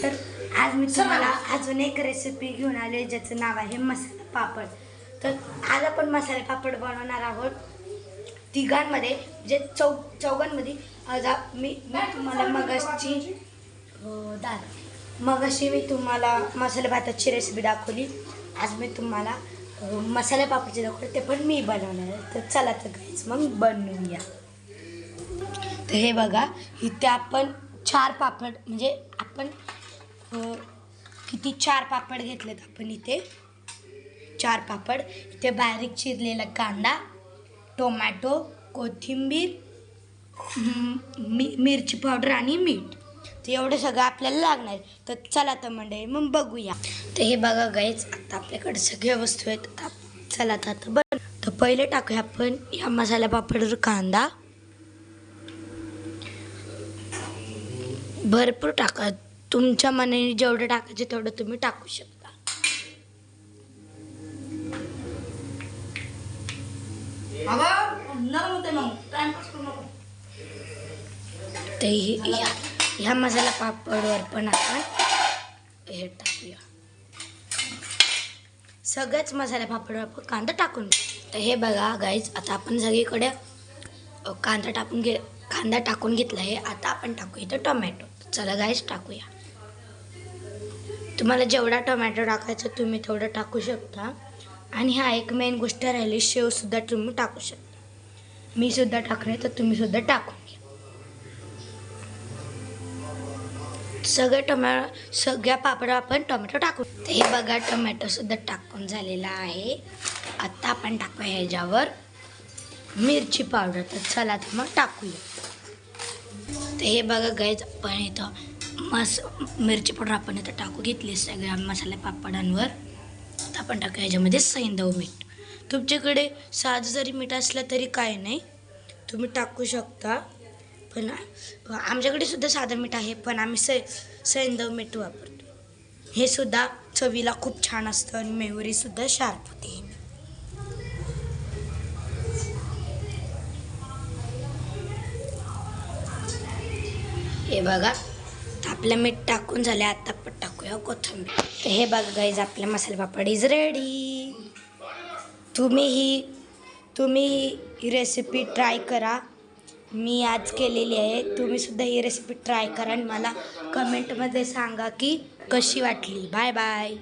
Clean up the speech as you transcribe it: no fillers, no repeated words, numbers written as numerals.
तर आज मी तुम्हाला अजून एक रेसिपी घेऊन आले ज्याचं नाव आहे मसाला पापड। तर आज आपण मसाले पापड बनवणार आहोत तिघांमध्ये, जे चौघांमध्ये। आज मी तुम्हाला मगाशी मी तुम्हाला मसाले भाताची रेसिपी दाखवली। आज मी तुम्हाला मसाले पापडची दाखवली, ते पण मी बनवणार आहे। तर चला तर गाईज मग बनवूया। तर हे बघा, इथे आपण 4 पापड, म्हणजे आपण किती 4 पापड घेतलेत आपण। इथे 4 पापड, इथे बारीक चिरलेला कांदा, टोमॅटो, कोथिंबीर, मिरची पावडर आणि मीठ। तर एवढं सगळं आपल्याला लागणार आहे। तर चला तर मंडळी मग बघूया। तर हे बघा गाईज, आता आपल्याकडे सगळ्या वस्तू आहेत। चला तर आता तर पहिले टाकूया आपण या मसाला पापडवर कांदा। भरपूर टाका, तुमच्या मनाने जेवढं टाकायचे तेवढं तुम्ही टाकू शकता। तर ह्या मसाला पापडवर पण आपण हे टाकूया, सगळ्याच मसाला पापडवर आपण कांदा टाकून। तर हे बघा गाईज, आता आपण सगळीकडे कांदा टाकून घेतला आहे। आता आपण टाकू इथं टोमॅटो। चला गाईज टाकूया। तुम्हाला जेवढा टोमॅटो टाकायचा तुम्ही तेवढं टाकू शकता। आणि हा एक मेन गोष्ट राहिली, शेवसुद्धा तुम्ही टाकू शकता। मी सुद्धा टाकले तर तुम्ही सुद्धा टाकून घ्या। सगळ्या पापड आपण टोमॅटो टाकू। तर हे बघा, टोमॅटो सुद्धा टाकून झालेला आहे। आता आपण टाकूया ह्याच्यावर मिरची पावडर। तर चला तर मग टाकूया। तर हे बघा गाईज, आपण इथं मिरची पावडर आपण इथं टाकू घेतली सगळ्या मसाला पापडांवर। आता आपण टाकूया ह्याच्यामध्ये सैंधव मीठ। तुमच्याकडे साधं जरी मीठ असलं तरी काय नाही, तुम्ही टाकू शकता। पण आमच्याकडे सुद्धा साधं मीठ आहे, पण आम्ही सैंधव मीठ वापरतो। हे सुद्धा चवीला खूप छान असतं आणि मेमरीसुद्धा शार्प होते। हे बघा, आपलं मीठ टाकून झाले। आता आपण टाकूया कोथिंबीर। तर हे बघा गाईज, आपले मसाले पापड इज रेडी। तुम्ही ही रेसिपी ट्राय करा। मी आज केलेली आहे, तुम्ही सुद्धा ही रेसिपी ट्राय करा आणि मला कमेंटमध्ये सांगा की कशी वाटली। Bye bye.